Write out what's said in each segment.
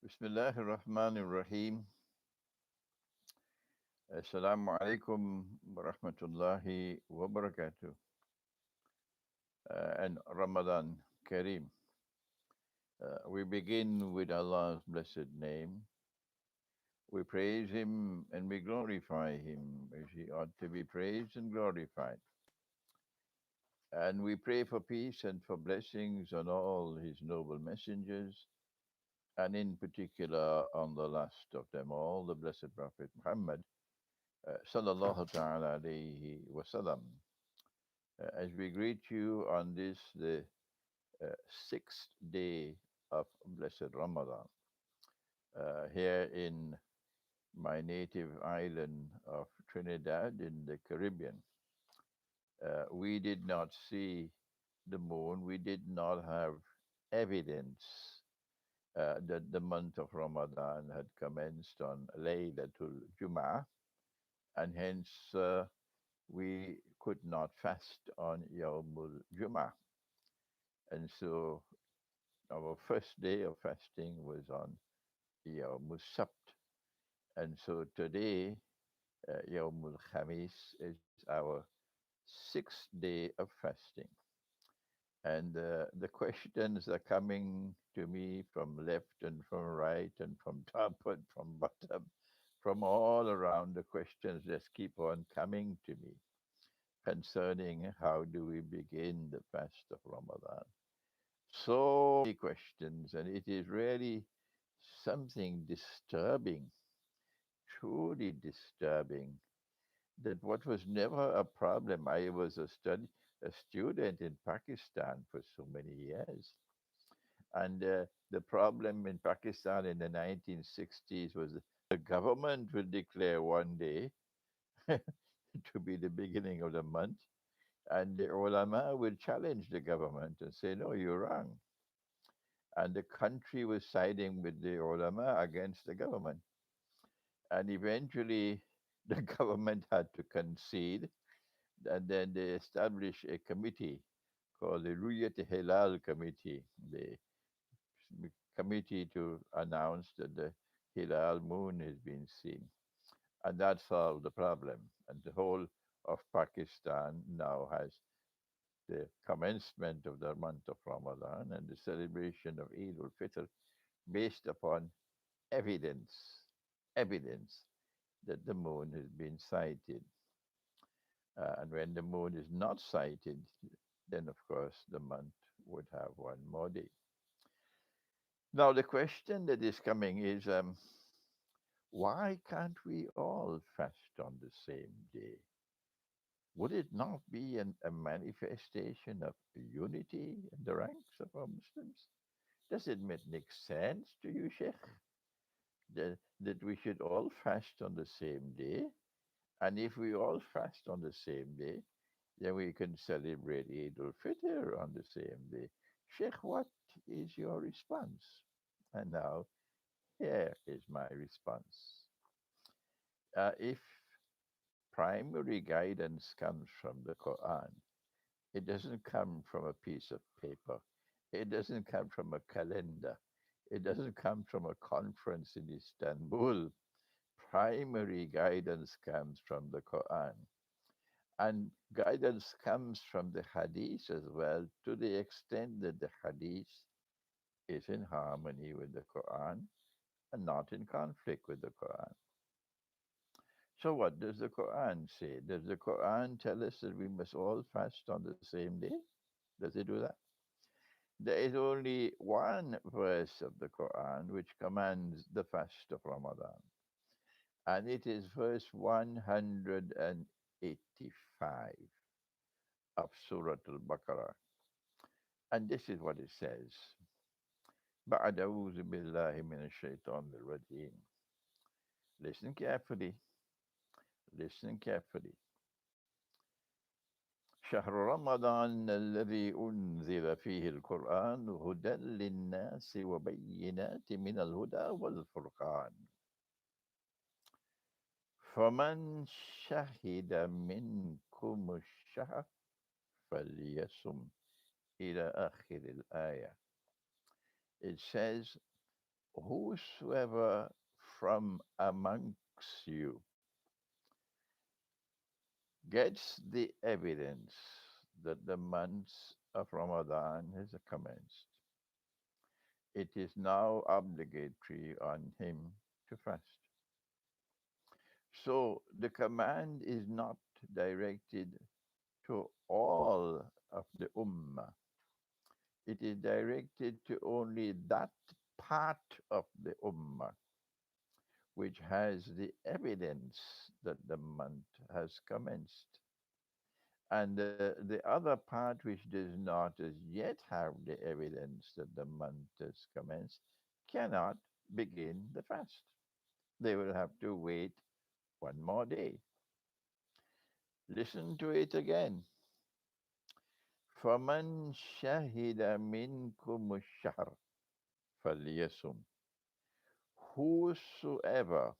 Bismillahir Rahmanir Rahim. Assalamu alaikum wa rahmatullahi wa barakatuh. And Ramadan Kareem. We begin with Allah's blessed name. We praise Him and we glorify Him as He ought to be praised and glorified. And we pray for peace and for blessings on all His noble messengers, and in particular on the last of them all, the Blessed Prophet Muhammad, sallallahu ta'ala alayhi wasallam. As we greet you on this, the sixth day of Blessed Ramadan, here in my native island of Trinidad in the Caribbean. We did not see the moon. We did not have evidence that the month of Ramadan had commenced on Laylatul Jum'ah, and hence we could not fast on Yawmul Jum'ah. And so our first day of fasting was on Yawmul Sabt. And so today, Yawmul Khamis, is our sixth day of fasting. And the questions are coming to me from left and from right and from top and from bottom, from all around. The questions just keep on coming to me concerning how do we begin the fast of Ramadan. So many questions, and it is really something disturbing, truly disturbing, that what was never a problem. I was a student in Pakistan for so many years, and the problem in Pakistan in the 1960s was the government would declare one day to be the beginning of the month, and the ulama would challenge the government and say, "No, you're wrong." And the country was siding with the ulama against the government. And eventually, the government had to concede, and then they established a committee called the Ruyat Hilal Committee, the committee to announce that the Hilal moon has been seen. And that solved the problem. And the whole of Pakistan now has the commencement of the month of Ramadan and the celebration of Eid al-Fitr based upon evidence, evidence that the moon has been sighted. And when the moon is not sighted, then of course the month would have one more day. Now, the question that is coming is why can't we all fast on the same day? Would it not be a manifestation of unity in the ranks of our Muslims? Does it make sense to you, Sheikh, that we should all fast on the same day? And if we all fast on the same day, then we can celebrate Eid al-Fitr on the same day. Sheikh, what is your response? And now, here is my response. If primary guidance comes from the Quran, it doesn't come from a piece of paper. It doesn't come from a calendar. It doesn't come from a conference in Istanbul. Primary guidance comes from the Quran. And guidance comes from the Hadith as well, to the extent that the Hadith is in harmony with the Quran and not in conflict with the Quran. So, what does the Quran say? Does the Quran tell us that we must all fast on the same day? Does it do that? There is only one verse of the Quran which commands the fast of Ramadan, and it is verse 185 of Surah Al Baqarah. And this is what it says: بعد أعوذ بالله من الشيطان الرجيم. Listen carefully. Listen carefully. شهر رمضان الذي أنزل فيه القرآن هدى للناس وبينات من الهدى والفرقان فمن شهد منكم الشهر فليصم إلى آخر الآية. It says whosoever from amongst you gets the evidence that the month of Ramadan has commenced, it is now obligatory on him to fast. So the command is not directed to all of the ummah. It is directed to only that part of the ummah which has the evidence that the month has commenced. And the other part which does not as yet have the evidence that the month has commenced cannot begin the fast. They will have to wait one more day. Listen to it again. فَمَنْ شَهِدَ مِنْكُمُ الشَّهْرَ فَلْيَصُمْ. Whosoever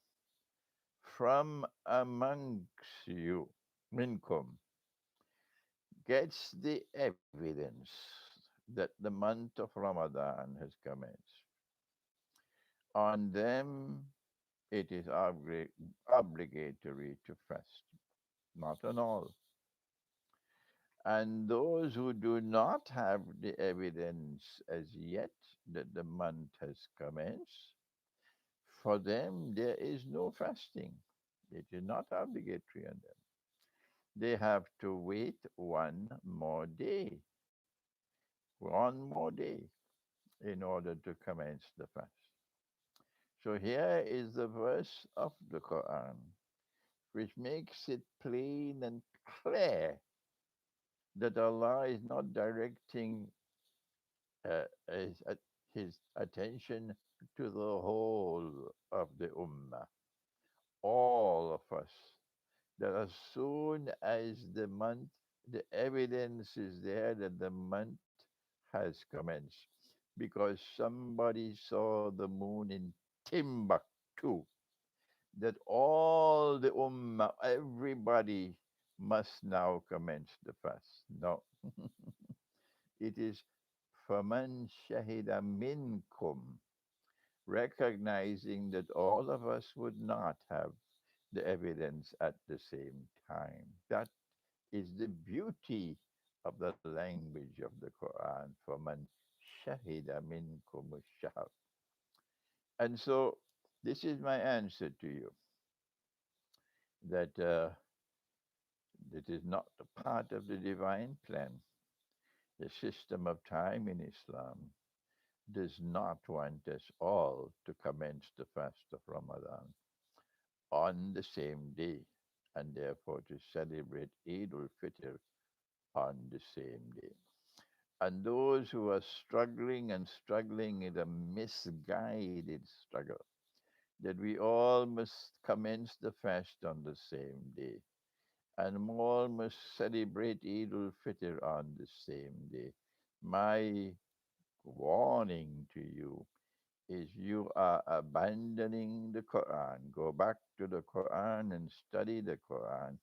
from amongst you, minkum, gets the evidence that the month of Ramadan has commenced, on them it is obligatory to fast, not on all. And those who do not have the evidence as yet that the month has commenced, for them there is no fasting. It is not obligatory on them. They have to wait one more day, one more day in order to commence the fast. So here is the verse of the Quran which makes it plain and clear that Allah is not directing uh, his, his attention to the whole of the Ummah, all of us, that as soon as the evidence is there that the month has commenced, because somebody saw the moon in Timbuktu, that all the Ummah, everybody must now commence the fast. No, it is Faman Shahida Minkum, recognizing that all of us would not have the evidence at the same time. That is the beauty of the language of the Quran. Faman Shahida Minkum Shahr. And so, this is my answer to you that it is not a part of the divine plan. The system of time in Islam does not want us all to commence the fast of Ramadan on the same day and therefore to celebrate Eid al-Fitr on the same day. And those who are struggling and struggling in a misguided struggle, that we all must commence the fast on the same day and all must celebrate Eid al-Fitr on the same day. My warning to you is you are abandoning the Quran. Go back to the Quran and study the Quran.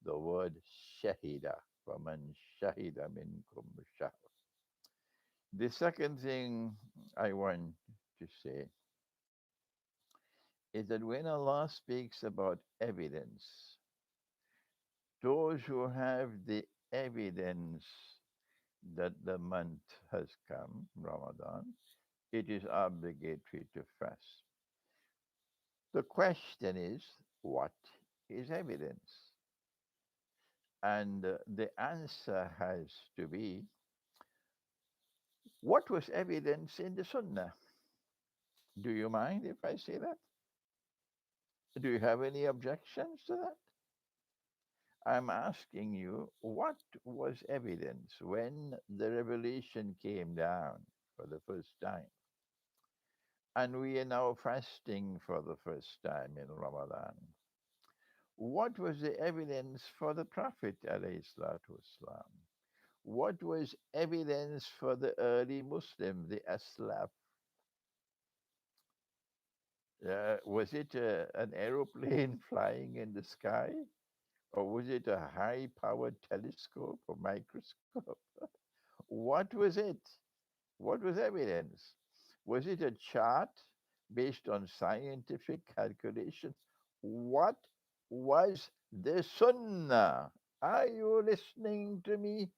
The word shahida, faman shahida minkum shahr. The second thing I want to say is that when Allah speaks about evidence, those who have the evidence that the month has come, Ramadan, it is obligatory to fast. The question is, what is evidence? And the answer has to be, what was evidence in the Sunnah? Do you mind if I say that? Do you have any objections to that? I'm asking you, what was evidence when the revelation came down for the first time? And we are now fasting for the first time in Ramadan. What was the evidence for the Prophet alayhi salatu wasalam? What was evidence for the early Muslim, the Aslaf? Was it an aeroplane flying in the sky? Or was it a high powered telescope or microscope? What was it? What was evidence? Was it a chart? based on scientific calculations. What was the Sunnah? Are you listening to me?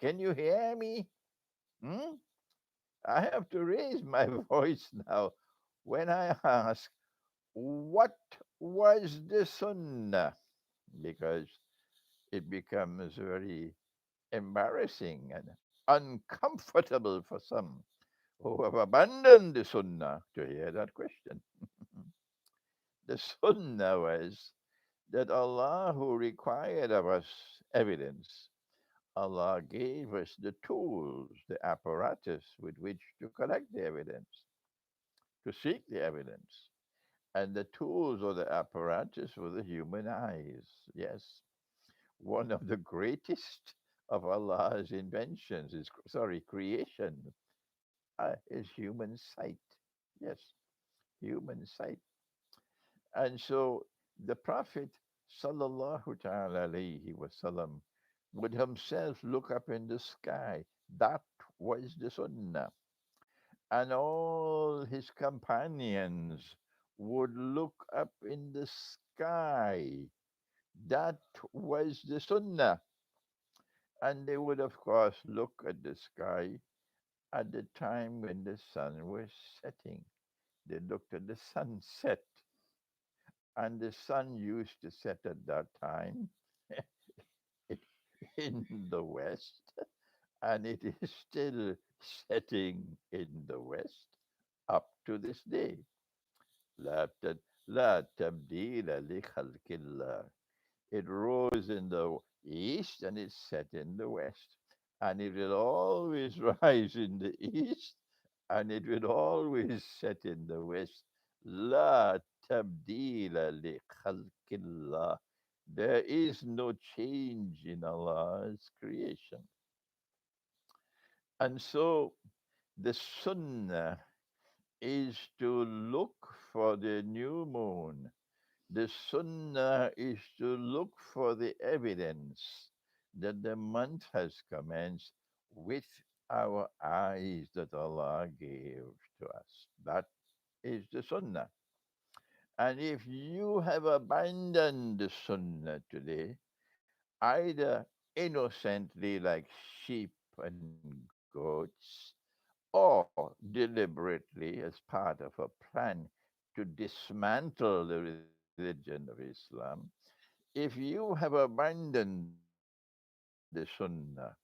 Can you hear me? Hmm? I have to raise my voice now when I ask, what was the Sunnah? Because it becomes very embarrassing and uncomfortable for some who have abandoned the Sunnah to hear that question. The Sunnah was that Allah, who required of us evidence, Allah gave us the tools, the apparatus with which to collect the evidence, to seek the evidence. And the tools or the apparatus were the human eyes. Yes, one of the greatest of Allah's inventions is, sorry, creation, is human sight. Yes, human sight. And so the Prophet sallallahu ta'ala alayhi wasallam would himself look up in the sky. That was the Sunnah. And all his companions would look up in the sky. That was the Sunnah. And they would, of course, look at the sky at the time when the sun was setting. They looked at the sunset, and the sun used to set at that time in the west, and it is still setting in the west up to this day. لا تد- لا تبديل لخلق الله. It rose in the east and it set in the west. And it will always rise in the east and it will always set in the west. لا تبديل لخلق الله. There is no change in Allah's creation. And so the sunnah is to look for the new moon. The sunnah is to look for the evidence that the month has commenced with our eyes that Allah gave to us. That is the sunnah. And if you have abandoned the sunnah today, either innocently like sheep and goats, or deliberately as part of a plan to dismantle the religion of Islam, if you have abandoned the Sunnah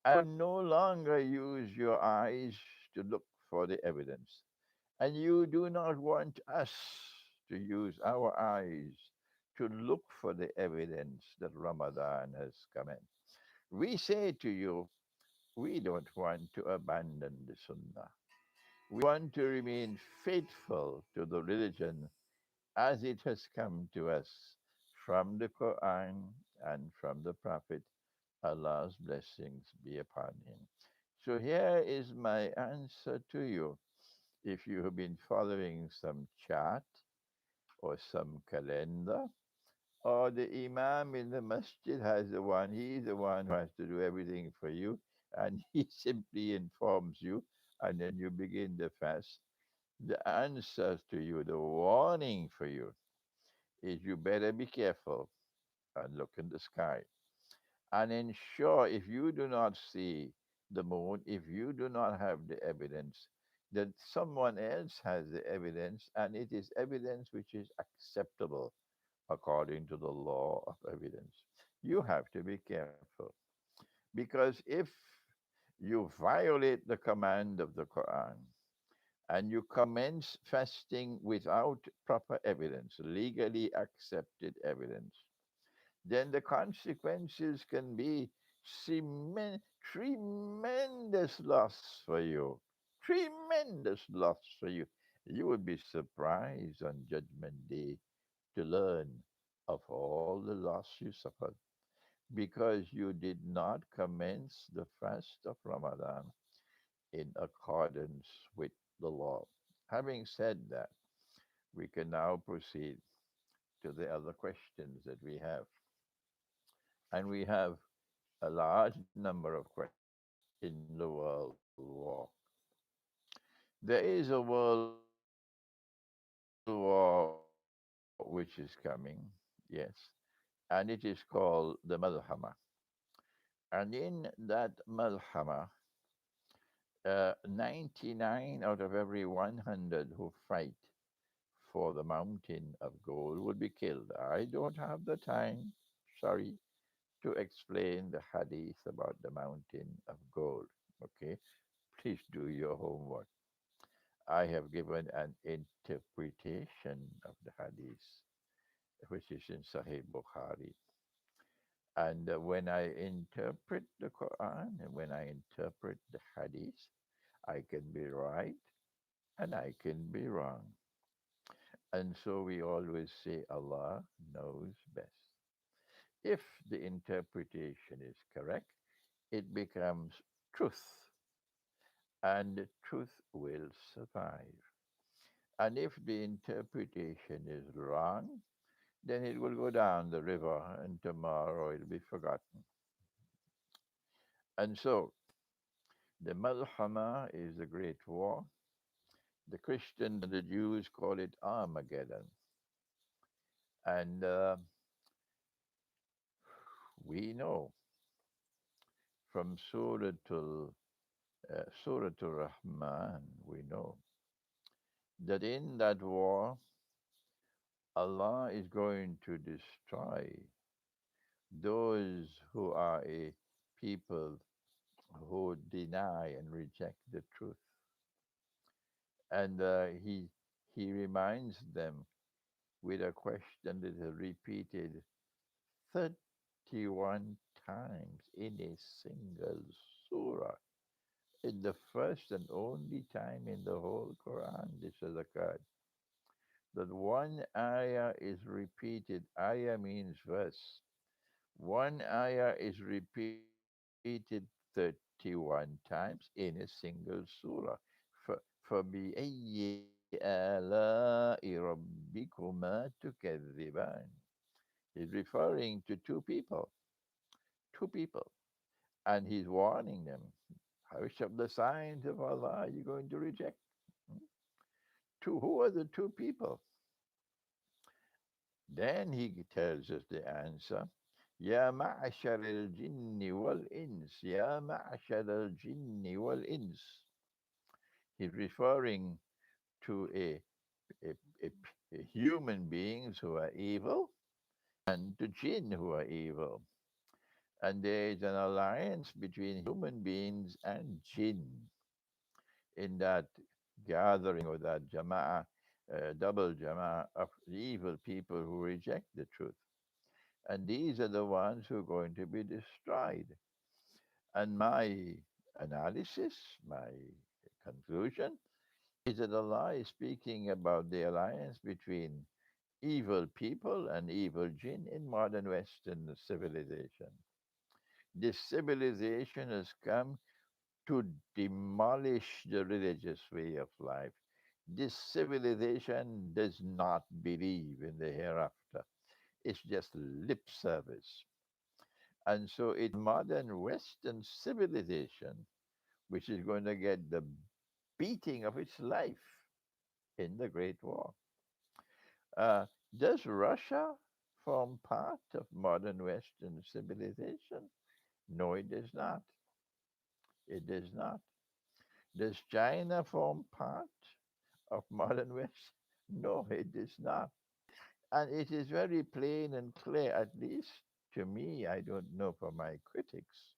and you no longer use your eyes to look for the evidence, and you do not want us to use our eyes to look for the evidence that Ramadan has come in, we say to you, we don't want to abandon the Sunnah. We want to remain faithful to the religion as it has come to us from the Quran and from the Prophet. Allah's blessings be upon him. So here is my answer to you. If you have been following some chart or some calendar, or the Imam in the masjid has the one, he's the one who has to do everything for you, and he simply informs you, and then you begin the fast. The answer to you, the warning for you, is you better be careful and look in the sky and ensure if you do not see the moon, if you do not have the evidence, that someone else has the evidence and it is evidence which is acceptable according to the law of evidence. You have to be careful because if you violate the command of the Quran and you commence fasting without proper evidence, legally accepted evidence, then the consequences can be tremendous loss for you. Tremendous loss for you. You would be surprised on Judgment Day to learn of all the loss you suffered because you did not commence the fast of Ramadan in accordance with the law. Having said that, we can now proceed to the other questions that we have. And we have a large number of questions in the world war. There is a world war which is coming, yes, and it is called the Malhama. And in that Malhama, 99 out of every 100 who fight for the mountain of gold would be killed. I don't have the time, sorry, to explain the hadith about the mountain of gold. Okay, please do your homework. I have given an interpretation of the hadith, which is in Sahih Bukhari. And when I interpret the Quran and when I interpret the hadith, I can be right and I can be wrong. And so we always say Allah knows best. If the interpretation is correct, it becomes truth, and truth will survive. And if the interpretation is wrong, then it will go down the river, and tomorrow it'll be forgotten. And so, the Malhama is the Great War. The Christians and the Jews call it Armageddon. And we know from Surah Rahman, we know that in that war, Allah is going to destroy those who are a people who deny and reject the truth. And he reminds them with a question that is repeated 31 times in a single surah. In the first and only time in the whole Quran this has occurred. That one ayah is repeated. Ayah means verse. One ayah is repeated 31 times in a single surah. فَبِأَيِّ آلَاءِ رَبِّكُمَا تُكَذِّبَانِ. He's referring to two people, and he's warning them. Which of the signs of Allah are you going to reject? Hmm? Who are the two people? Then he tells us the answer. يا معشر الجن والإنس يا معشر الجن والإنس. He's referring to a, a, a human beings who are evil and to jinn who are evil. And there is an alliance between human beings and jinn in that gathering or that jama'ah, double jama'ah of evil people who reject the truth. And these are the ones who are going to be destroyed. And my analysis, my conclusion, is that Allah is speaking about the alliance between evil people and evil jinn in modern Western civilization. This civilization has come to demolish the religious way of life. This civilization does not believe in the hereafter. It's just lip service. And so it's modern Western civilization which is going to get the beating of its life in the Great War. Uh, does Russia form part of modern Western civilization? No, it does not. It does not. Does China form part of modern West? No, it does not. And it is very plain and clear, at least to me, I don't know for my critics,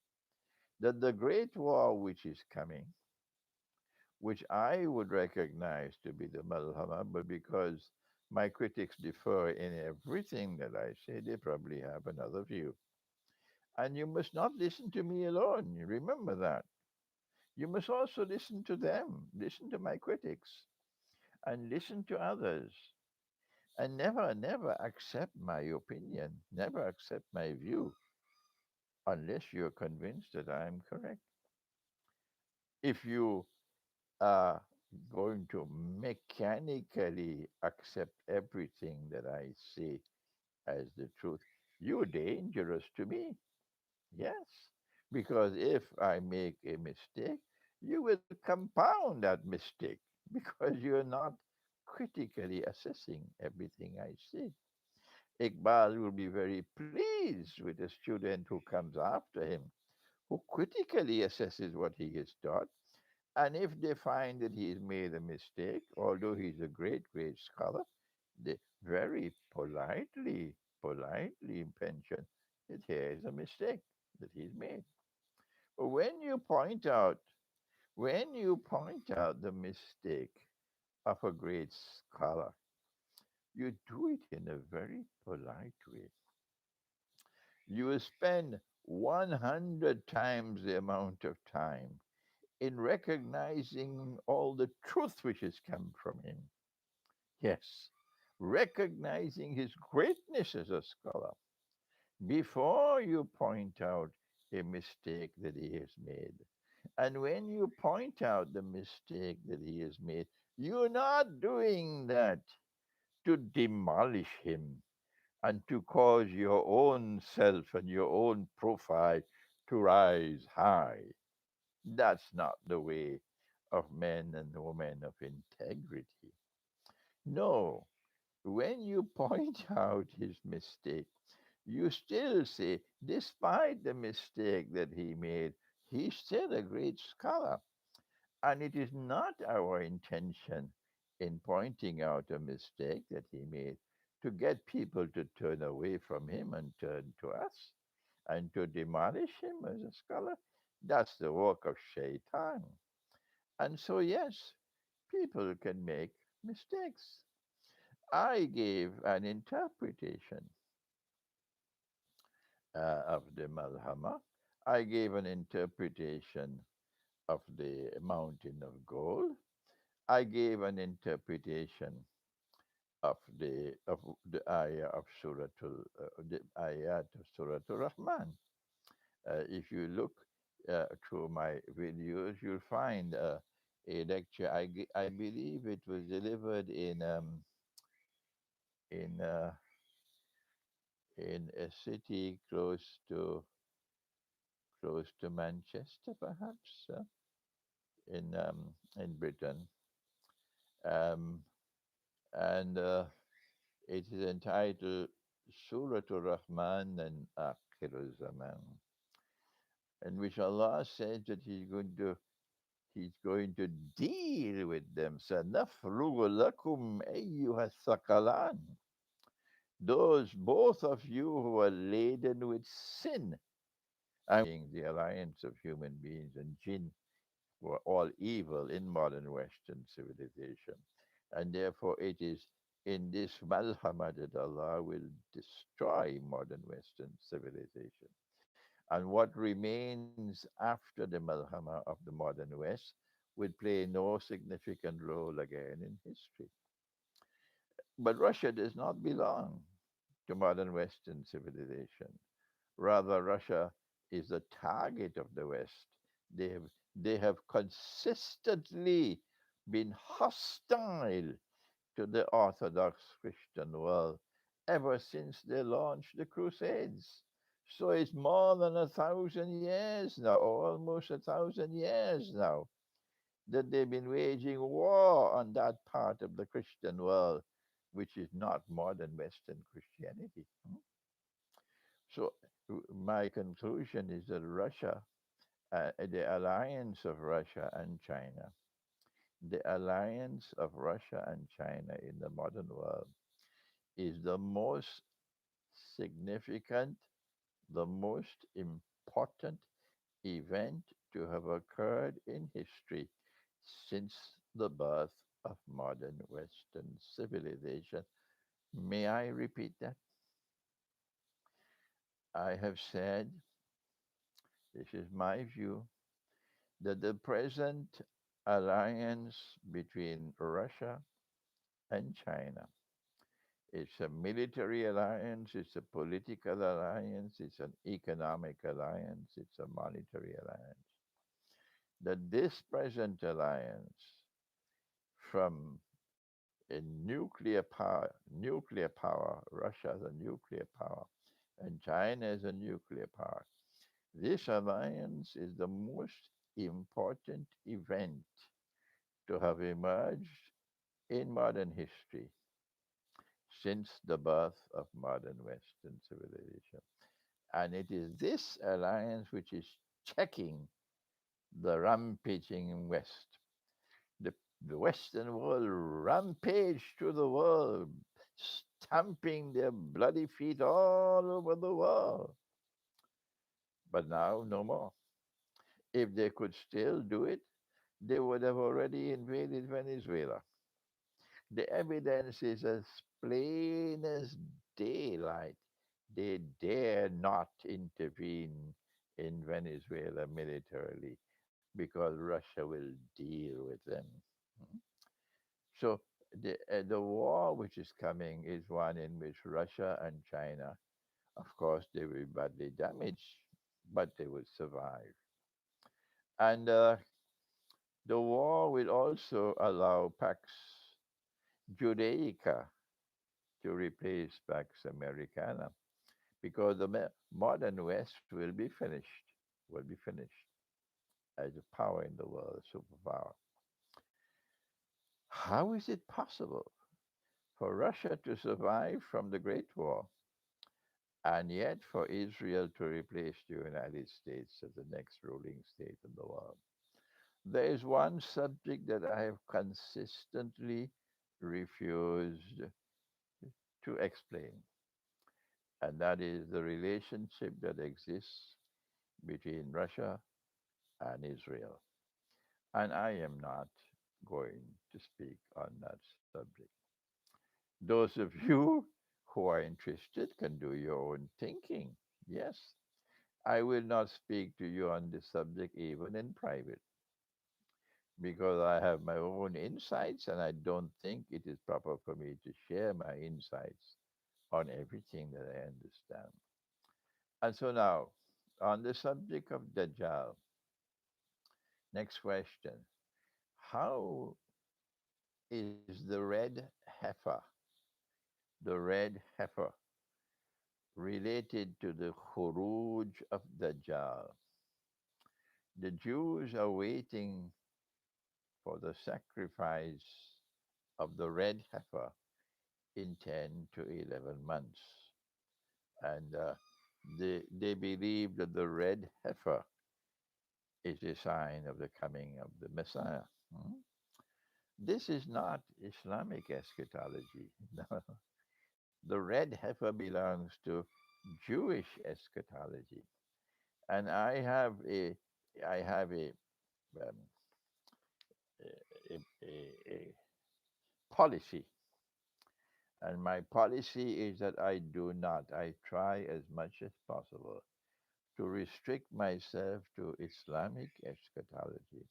that the Great War which is coming, which I would recognize to be the Malhama, but because my critics differ in everything that I say, they probably have another view. And you must not listen to me alone. You remember that. You must also listen to them, listen to my critics, and listen to others. And never, never accept my opinion, never accept my view unless you're convinced that I'm correct. If you are going to mechanically accept everything that I say as the truth, you're dangerous to me. Yes. Because if I make a mistake, you will compound that mistake because you're not critically assessing everything I say. Iqbal will be very pleased with a student who comes after him, who critically assesses what he has taught. And if they find that he has made a mistake, although he's a great, great scholar, they very politely mention that here is a mistake that he's made. But when you point out the mistake of a great scholar, you do it in a very polite way. You will spend 100 times the amount of time in recognizing all the truth which has come from him. Yes, recognizing his greatness as a scholar before you point out a mistake that he has made. And when you point out the mistake that he has made, you're not doing that to demolish him and to cause your own self and your own profile to rise high. That's not the way of men and women of integrity. No, when you point out his mistake, you still say, despite the mistake that he made, he's still a great scholar. And it is not our intention in pointing out a mistake that he made to get people to turn away from him and turn to us and to demolish him as a scholar. That's the work of Shaitan. And so, yes, people can make mistakes. I gave an interpretation of the Malhama. I gave an interpretation of the mountain of gold. I gave an interpretation of the ayah of the ayat of Surah Rahman. If you look through my videos, you'll find a lecture. I believe it was delivered in uh, in a city close to Manchester, perhaps in Britain, um, and it is entitled Surah Rahman and Akhir Zaman, in which Allah says that He's going to deal with them. Sanafrugu lakum ayyuha thaqalan. Those both of you who are laden with sin, being the alliance of human beings and jinn, were all evil in modern Western civilization. And therefore, it is in this malhama that Allah will destroy modern Western civilization. And what remains after the malhama of the modern West will play no significant role again in history. But Russia does not belong to modern Western civilization. Rather, Russia is the target of the West. They have, they have consistently been hostile to the Orthodox Christian world ever since they launched the Crusades. So it's more than 1,000 years now, almost 1,000 years now, that they've been waging war on that part of the Christian world, which is not modern Western Christianity. So my conclusion is that the alliance of Russia and China, the alliance of Russia and China in the modern world is the most significant, the most important event to have occurred in history since the birth of modern Western civilization. May I repeat that? I have said, this is my view, that the present alliance between Russia and China, it's a military alliance, it's a political alliance, it's an economic alliance, it's a monetary alliance. That this present alliance, from a nuclear power, Russia as a nuclear power, and China as a nuclear power, this alliance is the most important event to have emerged in modern history since the birth of modern Western civilization. And it is this alliance which is checking the rampaging West. The, the Western world rampage through the world, stamping their bloody feet all over the world. But now, no more. If they could still do it, they would have already invaded Venezuela. The evidence is as plain as daylight. They dare not intervene in Venezuela militarily because Russia will deal with them. Hmm? So the war which is coming is one in which Russia and China, of course, they will be badly damaged, but they will survive. And the war will also allow Pax Judaica to replace Pax Americana because the modern West will be finished as a power in the world, a superpower. How is it possible for Russia to survive from the Great War and yet for Israel to replace the United States as the next ruling state in the world? There is one subject that I have consistently refused to explain, and that is the relationship that exists between Russia and Israel. And I am not going to speak on that subject. Those of you who are interested can do your own thinking. Yes, I will not speak to you on this subject even in private because I have my own insights and I don't think it is proper for me to share my insights on everything that I understand. And so now, on the subject of Dajjal, next question. How is the red heifer, related to the Khuruj of Dajjal? The Jews are waiting for the sacrifice of the red heifer in 10 to 11 months. And they believe that the red heifer is a sign of the coming of the Messiah. Hmm? This is not Islamic eschatology. No. The red heifer belongs to Jewish eschatology. And I have um, a policy. And my policy is that I try as much as possible to restrict myself to Islamic eschatology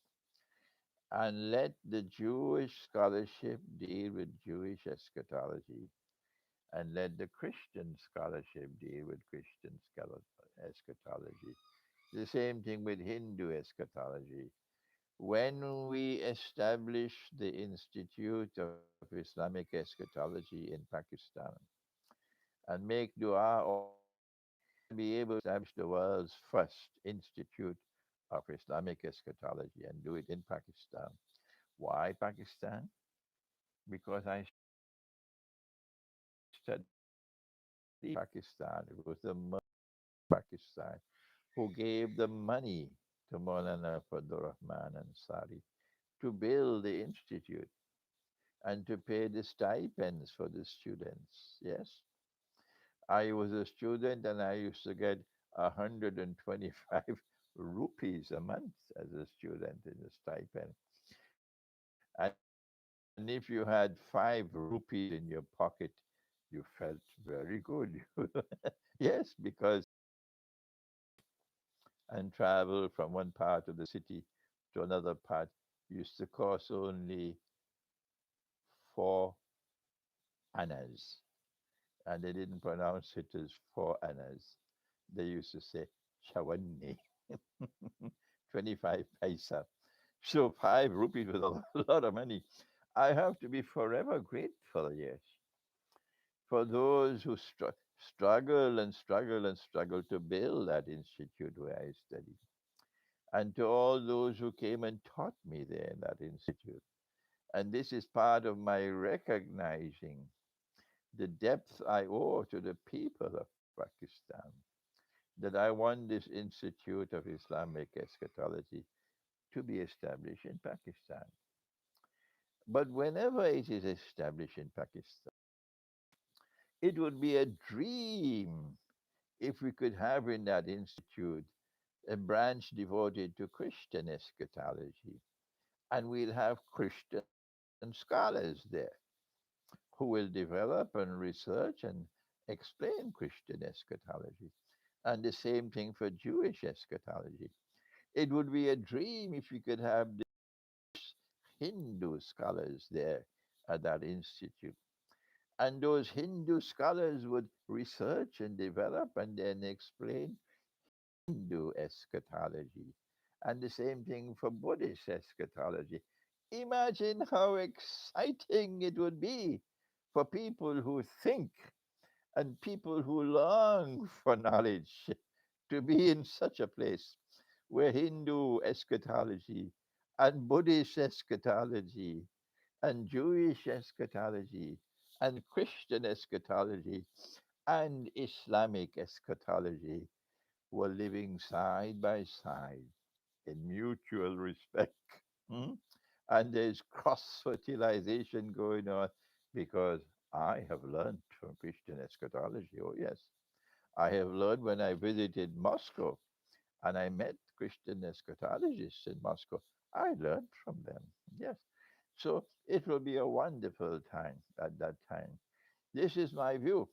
and let the Jewish scholarship deal with Jewish eschatology and let the Christian scholarship deal with Christian eschatology. The same thing with Hindu eschatology. When we established the Institute of Islamic Eschatology in Pakistan and make dua all the time, be able to establish the world's first Institute of Islamic Eschatology and do it in Pakistan. Why Pakistan? Because I studied Pakistan. It was the Pakistan who gave the money to Maulana Fadl Rahman Ansari to build the institute and to pay the stipends for the students. Yes, I was a student and I used to get 125 rupees a month as a student in a stipend. And if you had 5 rupees in your pocket, you felt very good. Yes, because to go and travel from one part of the city to another part used to cost only 4 annas. And they didn't pronounce it as 4 annas. They used to say chawanni, 25 paisa. So 5 rupees was a lot of money. I have to be forever grateful, yes, for those who struggle and struggle and struggle to build that institute where I studied, and to all those who came and taught me there in that institute. And this is part of my recognizing the depth I owe to the people of Pakistan, that I want this Institute of Islamic Eschatology to be established in Pakistan. But whenever it is established in Pakistan, it would be a dream if we could have in that institute a branch devoted to Christian eschatology. And we'll have Christian scholars there who will develop and research and explain Christian eschatology. And the same thing for Jewish eschatology. It would be a dream if we could have the Hindu scholars there at that institute. And those Hindu scholars would research and develop and then explain Hindu eschatology. And the same thing for Buddhist eschatology. Imagine how exciting it would be for people who think and people who long for knowledge to be in such a place where Hindu eschatology and Buddhist eschatology and Jewish eschatology and Christian eschatology and Islamic eschatology were living side by side in mutual respect. Hmm? And there's cross fertilization going on because I have learned from Christian eschatology. Oh, yes. I have learned when I visited Moscow and I met Christian eschatologists in Moscow. I learned from them. Yes. So it will be a wonderful time at that time. This is my view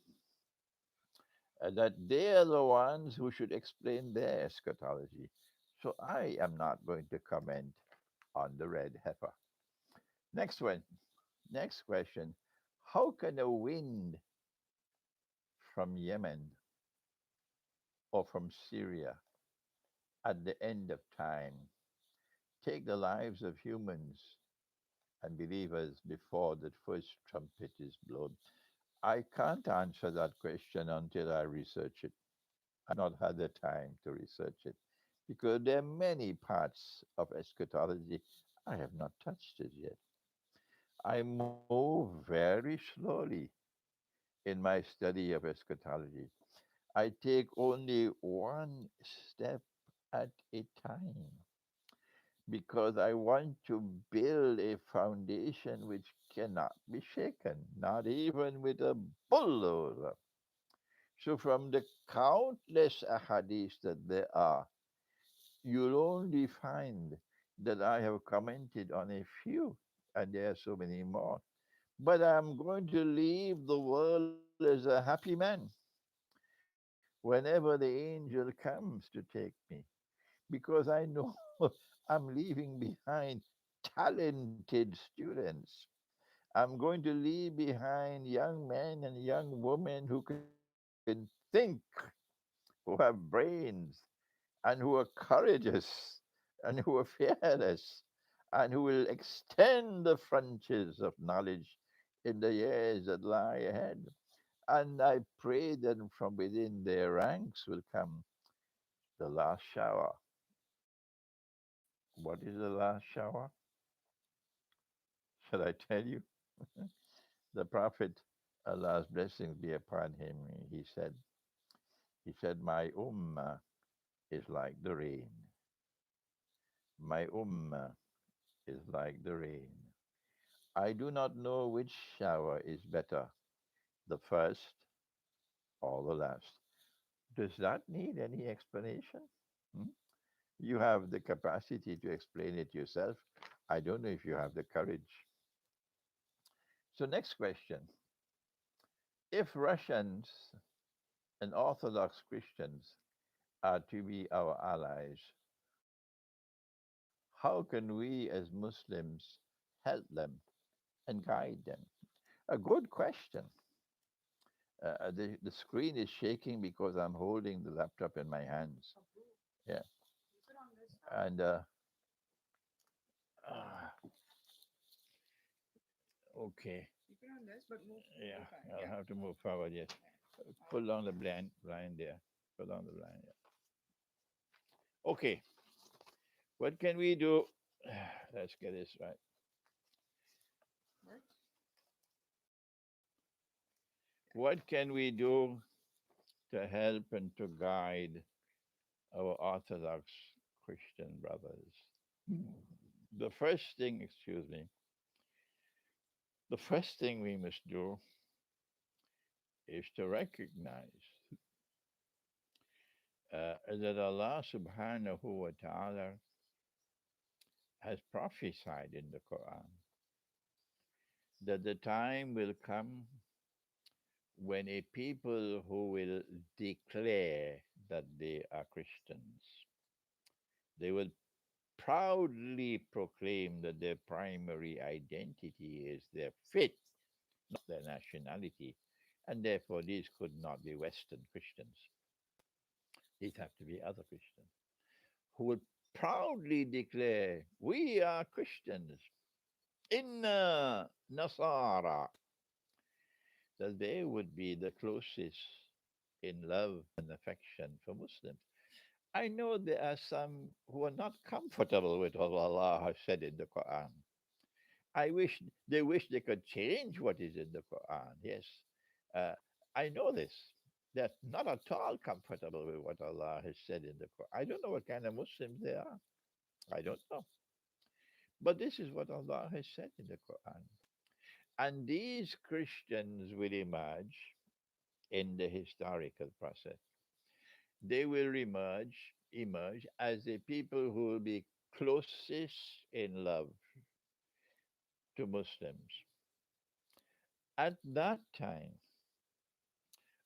that they are the ones who should explain their eschatology. So I am not going to comment on the red heifer. Next one. Next question. How can a wind from Yemen or from Syria at the end of time take the lives of humans and believers before the first trumpet is blown? I can't answer that question until I research it. I've not had the time to research it because there are many parts of eschatology I have not touched it yet. I move very slowly in my study of eschatology. I take only one step at a time because I want to build a foundation which cannot be shaken, not even with a bulldozer. So, from the countless ahadiths that there are, you'll only find that I have commented on a few, and there are so many more. But I'm going to leave the world as a happy man whenever the angel comes to take me, because I know I'm leaving behind talented students. I'm going to leave behind young men and young women who can think, who have brains, and who are courageous, and who are fearless, and who will extend the frontiers of knowledge in the years that lie ahead. And I pray that from within their ranks will come the last shower. What is the last shower? Shall I tell you? The Prophet, Allah's blessings be upon him, he said, my ummah is like the rain. My ummah is like the rain. I do not know which shower is better, the first or the last. Does that need any explanation? Hmm? You have the capacity to explain it yourself. I don't know if you have the courage. So, next question. If Russians and Orthodox Christians are to be our allies, how can we as Muslims help them and guide them? A good question. The screen is shaking because I'm holding the laptop in my hands. Yeah. And uh, okay. Yeah, I'll have to move forward. Yes. Pull down the blind there. Pull down the blind. Yeah. Okay. What can we do? Let's get this right. What can we do to help and to guide our Orthodox Christian brothers? The first thing, excuse me, the first thing we must do is to recognize that Allah subhanahu wa ta'ala has prophesied in the Quran that the time will come when a people who will declare that they are Christians, they will proudly proclaim that their primary identity is their faith, not their nationality, and therefore these could not be Western Christians. These have to be other Christians who would proudly declare, "We are Christians, inna Nasara," that they would be the closest in love and affection for Muslims. I know there are some who are not comfortable with what Allah has said in the Quran. Wish they could change what is in the Quran. Yes, uh, I know this. They're not at all comfortable with what Allah has said in the Quran. I don't know what kind of Muslims they are. I don't know. But this is what Allah has said in the Quran. And these Christians will emerge in the historical process. They will emerge as the people who will be closest in love to Muslims. At that time,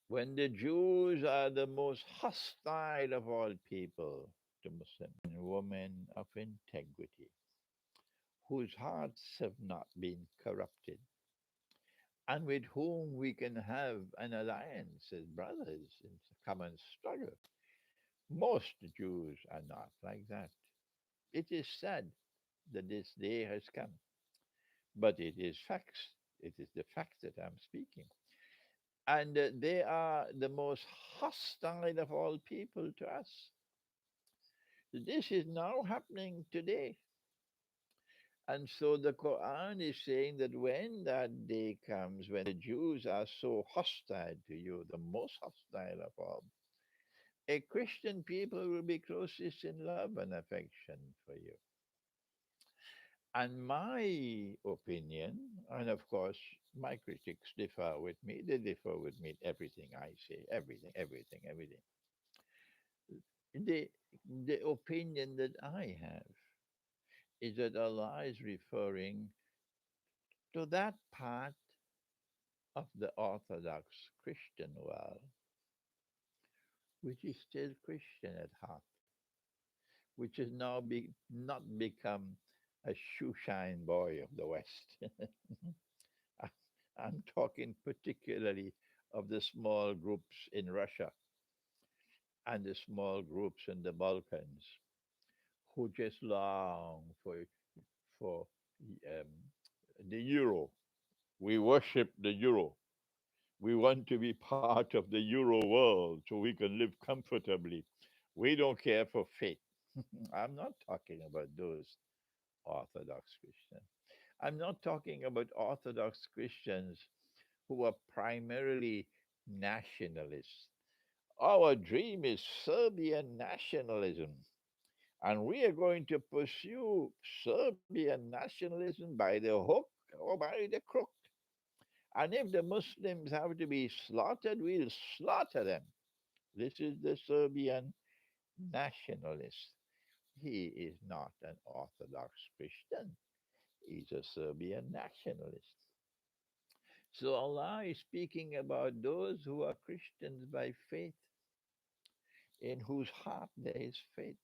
when the Jews are the most hostile of all people to Muslims, and women of integrity, whose hearts have not been corrupted, and with whom we can have an alliance as brothers in common struggle. Most Jews are not like that. It is sad that this day has come, but it is facts. It is the facts that I'm speaking. And they are the most hostile of all people to us. This is now happening today. And so the Quran is saying that when that day comes, when the Jews are so hostile to you, the most hostile of all, a Christian people will be closest in love and affection for you. And my opinion, and of course, my critics differ with me. They differ with me in everything I say, everything. The, the opinion that I have is that Allah is referring to that part of the Orthodox Christian world, which is still Christian at heart, which has now not become a shoeshine boy of the West. I- I'm talking particularly of the small groups in Russia and the small groups in the Balkans who just long for um, the euro. We worship the euro. We want to be part of the euro world so we can live comfortably. We don't care for faith. I'm not talking about those Orthodox Christians. I'm not talking about Orthodox Christians who are primarily nationalists. Our dream is Serbian nationalism, and we are going to pursue Serbian nationalism by the hook or by the crook. And if the Muslims have to be slaughtered, we'll slaughter them. This is the Serbian nationalist. He is not an Orthodox Christian. He's a Serbian nationalist. So Allah is speaking about those who are Christians by faith, in whose heart there is faith,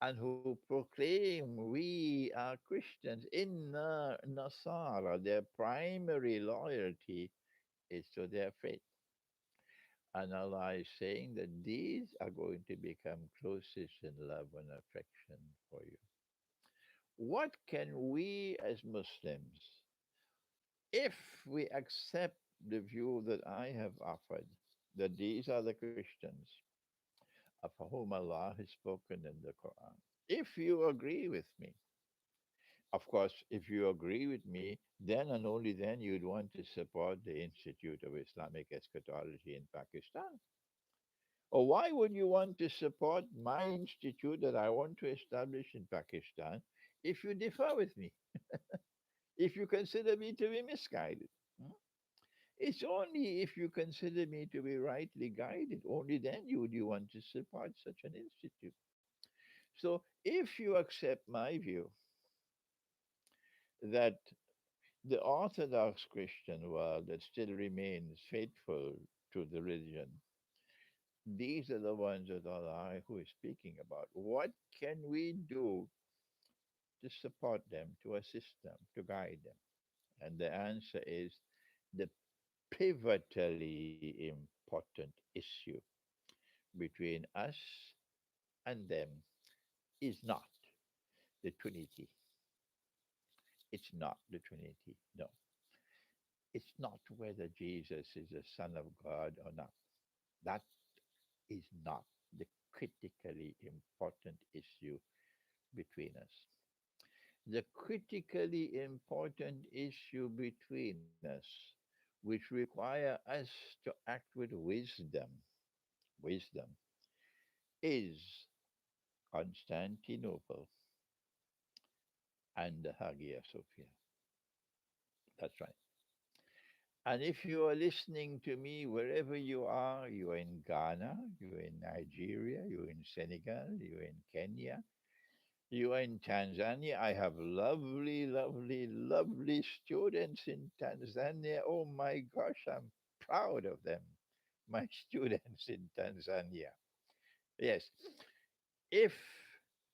and who proclaim we are Christians. Inna Nasara, their primary loyalty is to their faith. And Allah is saying that these are going to become closest in love and affection for you. What can we as Muslims, if we accept the view that I have offered, that these are the Christians of whom Allah has spoken in the Quran, if you agree with me, Of course, if you agree with me, then and only then you'd want to support the Institute of Islamic Eschatology in Pakistan. Or why would you want to support my institute that I want to establish in Pakistan if you differ with me, if you consider me to be misguided? Hmm? It's only if you consider me to be rightly guided, only then would you want to support such an institute. So if you accept my view that the Orthodox Christian world that still remains faithful to the religion, these are the ones that are I who is speaking about. What can we do to support them, to assist them, to guide them? And the answer is the pivotally important issue between us and them is not the Trinity. It's not the Trinity. No. It's not whether Jesus is the Son of God or not. That is not the critically important issue between us. The critically important issue between us, which require us to act with wisdom, is Constantinople and the Hagia Sophia. That's right. And if you are listening to me wherever you are in Ghana, you're in Nigeria, you're in Senegal, you're in Kenya, you are in Tanzania. I have lovely, lovely, lovely students in Tanzania. Oh my gosh, I'm proud of them. My students in Tanzania. Yes, if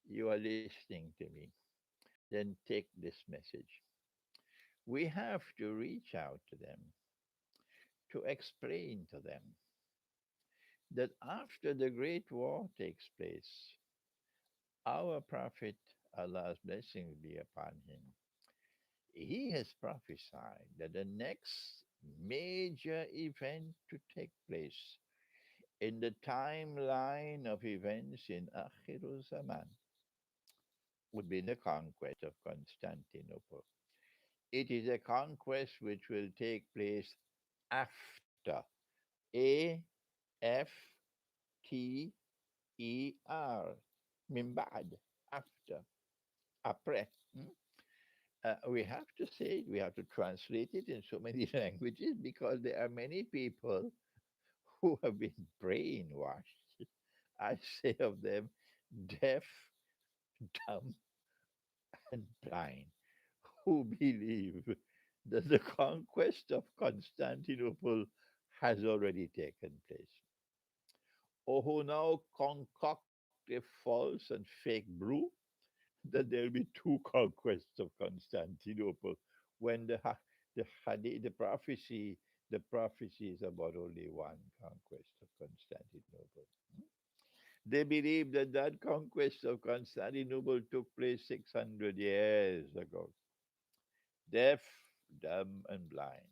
you are listening to me, then take this message. We have to reach out to them to explain to them that after the Great War takes place, our Prophet, Allah's blessings be upon him, he has prophesied that the next major event to take place in the timeline of events in Akhirul Zaman would be the conquest of Constantinople. It is a conquest which will take place after. A F T E R. Mimbad. After. Après. Hmm? We have to say it, we have to translate it in so many languages because there are many people who have been brainwashed. I say of them, deaf, dumb, and blind, who believe that the conquest of Constantinople has already taken place, or who now concoct a false and fake brew that there'll be two conquests of Constantinople when the prophecy is about only one conquest of Constantinople. They believe that that conquest of Constantinople took place 600 years ago. Deaf, dumb, and blind.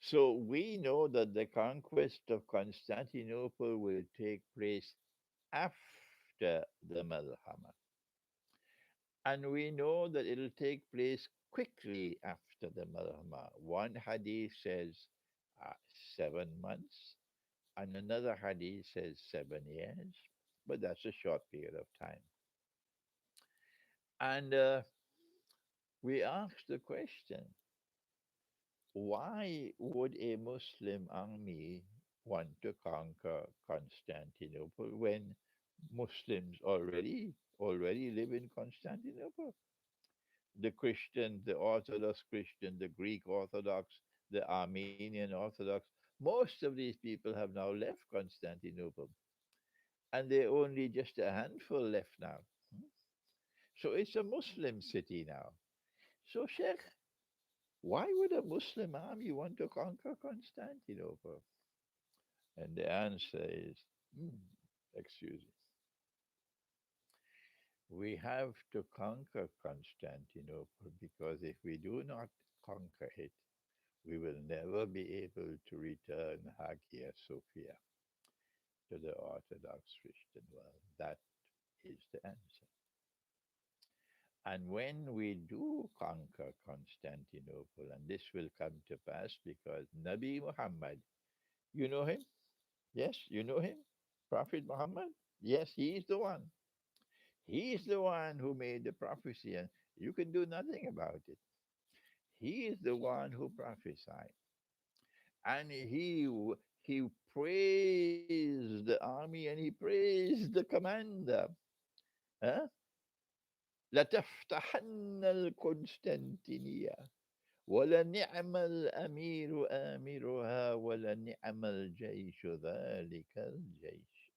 So we know that the conquest of Constantinople will take place after the Malhama. And we know that it'll take place quickly after the Malhama. One hadith says 7 months, and another hadith says 7 years, but that's a short period of time. And we ask the question, why would a Muslim army want to conquer Constantinople when Muslims already live in Constantinople? The Christian, the Orthodox Christian, the Greek Orthodox, the Armenian Orthodox, most of these people have now left Constantinople, and there are only just a handful left now. So it's a Muslim city now. So, Sheikh, why would a Muslim army want to conquer Constantinople? And the answer is, hmm, excuse me, we have to conquer Constantinople because if we do not conquer it, we will never be able to return Hagia Sophia to the Orthodox Christian world. That is the answer. And when we do conquer Constantinople, and this will come to pass because Nabi Muhammad, you know him? Yes, you know him? Prophet Muhammad? Yes, he is the one. He is the one who made the prophecy, and you can do nothing about it. He is the one who prophesied. And he praised the army and he praised the commander. Huh? لتفتحن القسطنطينية ولنعم الأمير آمرها ولنعم الجيش ذلك الجيش.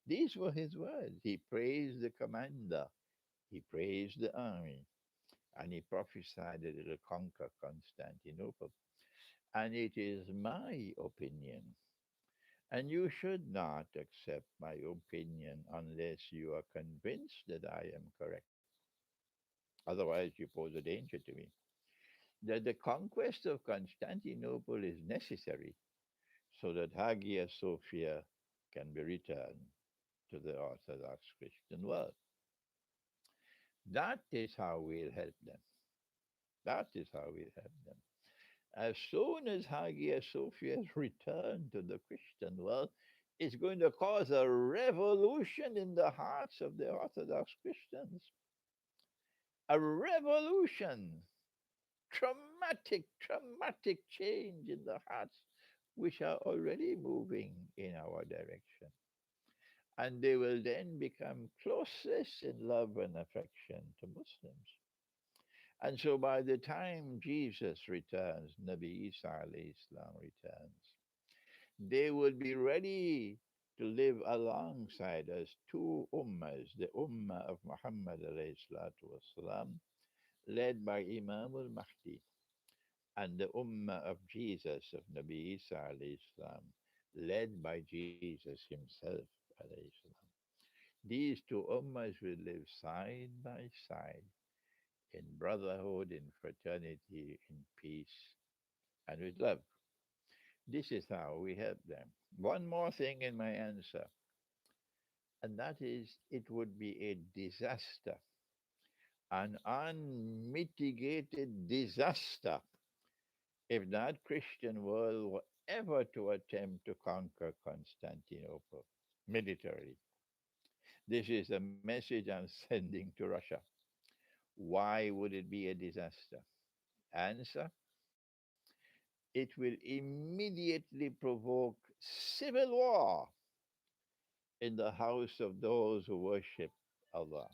These were his words. He praised the commander, he praised the army, and he prophesied that it will conquer Constantinople. And it is my opinion, and you should not accept my opinion unless you are convinced that I am correct. Otherwise, you pose a danger to me. That the conquest of Constantinople is necessary so that Hagia Sophia can be returned to the Orthodox Christian world. That is how we'll help them. That is how we'll help them. As soon as Hagia Sophia is returned to the Christian world, it's going to cause a revolution in the hearts of the Orthodox Christians. A revolution, traumatic change in the hearts, which are already moving in our direction. And they will then become closest in love and affection to Muslims. And so by the time Jesus returns, Nabi Isa alayhi Islam returns, they would be ready to live alongside us two ummahs, the ummah of Muhammad alayhi salatu wasalam, led by Imam al-Mahdi, and the ummah of Jesus, of Nabi Isa alayhi salam, led by Jesus himself alayhi salam. These two ummahs will live side by side in brotherhood, in fraternity, in peace, and with love. This is how we help them. One more thing in my answer, and that is it would be a disaster, an unmitigated disaster, if that Christian world were ever to attempt to conquer Constantinople militarily. This is a message I'm sending to Russia. Why would it be a disaster? Answer: it will immediately provoke civil war in the house of those who worship Allah.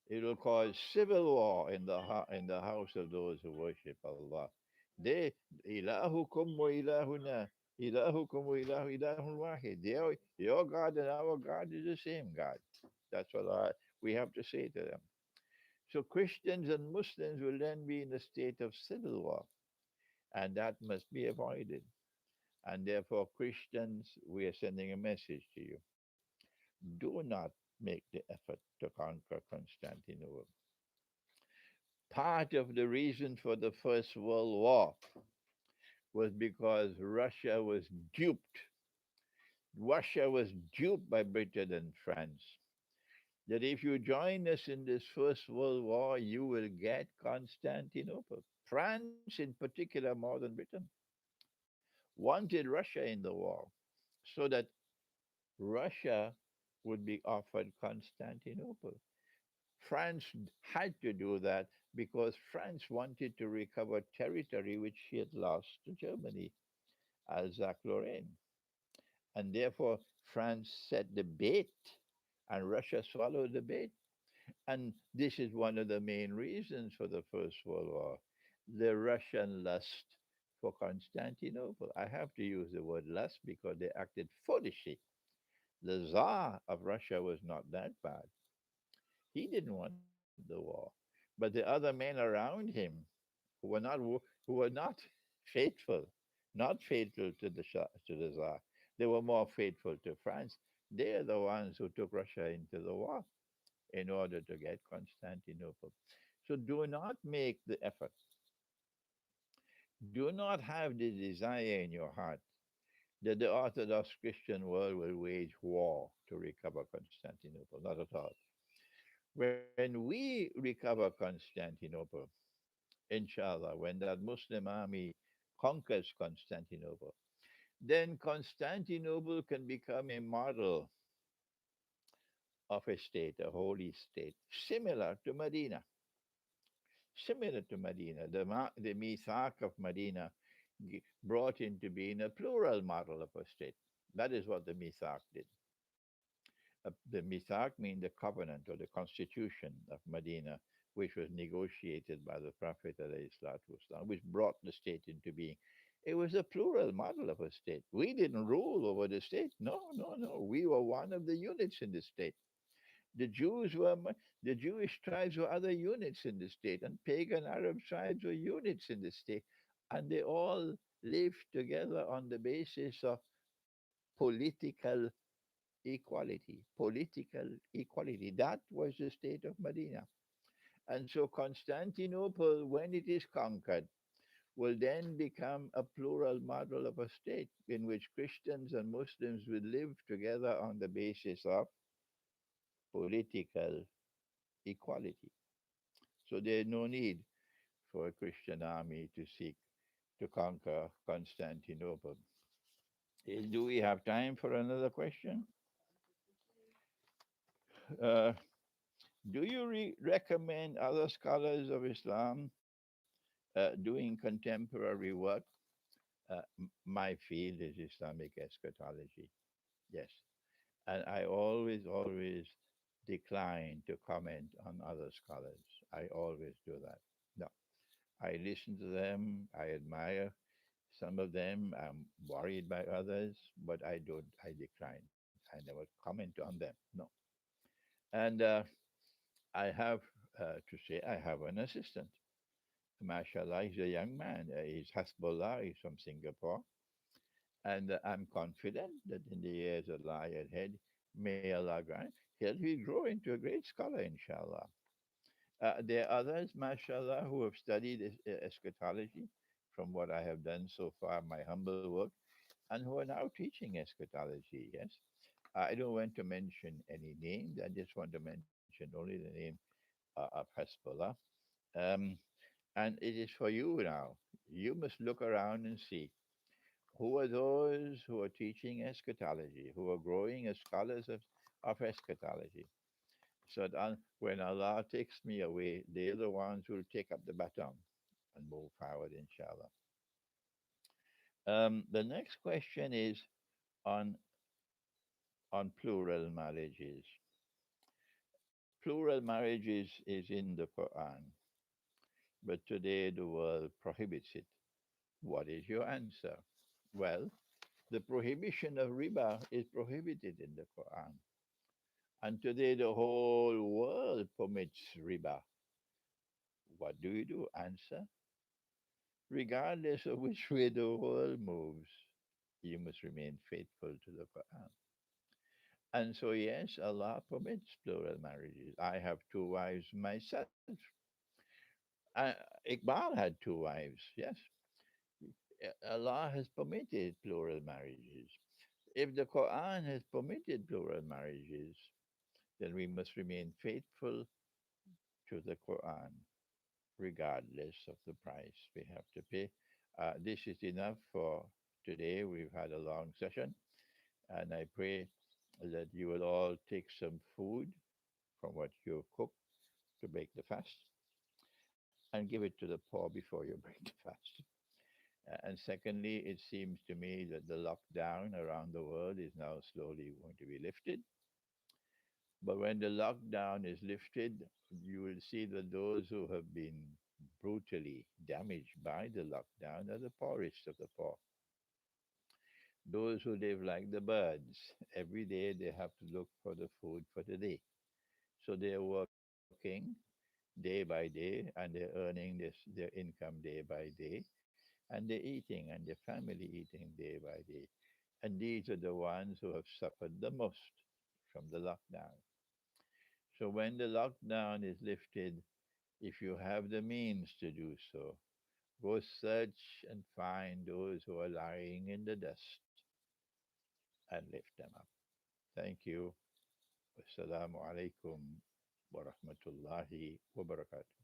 It will cause civil war in in the house of those who worship Allah. They ilahukum wa ilahuna ilahukum wa ilahun wahid. Your God and our God is the same God. That's what we have to say to them. So Christians and Muslims will then be in a state of civil war, and that must be avoided. And therefore, Christians, we are sending a message to you. Do not make the effort to conquer Constantinople. Part of the reason for the First World War was because Russia was duped. Russia was duped by Britain and France. That if you join us in this First World War, you will get Constantinople. France, in particular, more than Britain, wanted Russia in the war so that Russia would be offered Constantinople. France had to do that because France wanted to recover territory which she had lost to Germany, Alsace-Lorraine. And therefore, France set the bait and Russia swallowed the bait. And this is one of the main reasons for the First World War, the Russian lust for Constantinople. I have to use the word lust because they acted foolishly. The Tsar of Russia was not that bad. He didn't want the war. But the other men around him who were not, who were not faithful, not faithful to to the Tsar, they were more faithful to France. They are the ones who took Russia into the war in order to get Constantinople. So do not make the effort. Do not have the desire in your heart that the Orthodox Christian world will wage war to recover Constantinople. Not at all. When we recover Constantinople, inshallah, when that Muslim army conquers Constantinople, then Constantinople can become a model of a state, a holy state, similar to Medina. Similar to Medina. The Mithaq of Medina brought into being a plural model of a state. That is what the Mithaq did. The Mithaq means the covenant or the constitution of Medina, which was negotiated by the Prophet ﷺ, which brought the state into being. It was a plural model of a state. We didn't rule over the state. No, no, no. We were one of the units in the state. The Jews were, the Jewish tribes were other units in the state, and pagan Arab tribes were units in the state. And they all lived together on the basis of political equality. Political equality. That was the state of Medina. And so Constantinople, when it is conquered, will then become a plural model of a state in which Christians and Muslims will live together on the basis of political equality. So there's no need for a Christian army to seek to conquer Constantinople. Do we have time for another question? Uh, do you recommend other scholars of Islam doing contemporary work? My field is Islamic eschatology. Yes. And I always decline to comment on other scholars. I always do that. No. I listen to them. I admire some of them. I'm worried by others, but I decline. I never comment on them. No. And I have to say, I have an assistant. MashaAllah, he's a young man. He's Hasbullah, he's from Singapore. And I'm confident that in the years that lie ahead, may Allah grant, he'll grow into a great scholar, inshallah. There are others, mashallah, who have studied eschatology from what I have done so far, my humble work, and who are now teaching eschatology. Yes. I don't want to mention any names. I just want to mention only the name of Hezbollah. Um, and it is for you now. You must look around and see who are those who are teaching eschatology, who are growing as scholars of eschatology. So that when Allah takes me away, they're the ones who will take up the baton and move forward, inshallah. The next question is on plural marriages. Plural marriages is in the Quran, but today the world prohibits it. What is your answer? Well, the prohibition of riba is prohibited in the Quran. And today the whole world permits riba. What do you do? Answer. Regardless of which way the world moves, you must remain faithful to the Quran. And so, yes, Allah permits plural marriages. I have two wives myself. Uh, Iqbal had two wives, yes. Allah has permitted plural marriages. If the Quran has permitted plural marriages, then we must remain faithful to the Quran, regardless of the price we have to pay. This is enough for today. We've had a long session, and I pray that you will all take some food from what you cook to break the fast and give it to the poor before you break the fast. And secondly, it seems to me that the lockdown around the world is now slowly going to be lifted. But when the lockdown is lifted, you will see that those who have been brutally damaged by the lockdown are the poorest of the poor. Those who live like the birds. Every day they have to look for the food for the day. So they're working day by day and they're earning their income day by day and they're eating and their family eating day by day. And these are the ones who have suffered the most from the lockdown. So when the lockdown is lifted, if you have the means to do so, go search and find those who are lying in the dust and lift them up. Thank you. Wassalamu alaikum wa rahmatullahi wa barakatuh.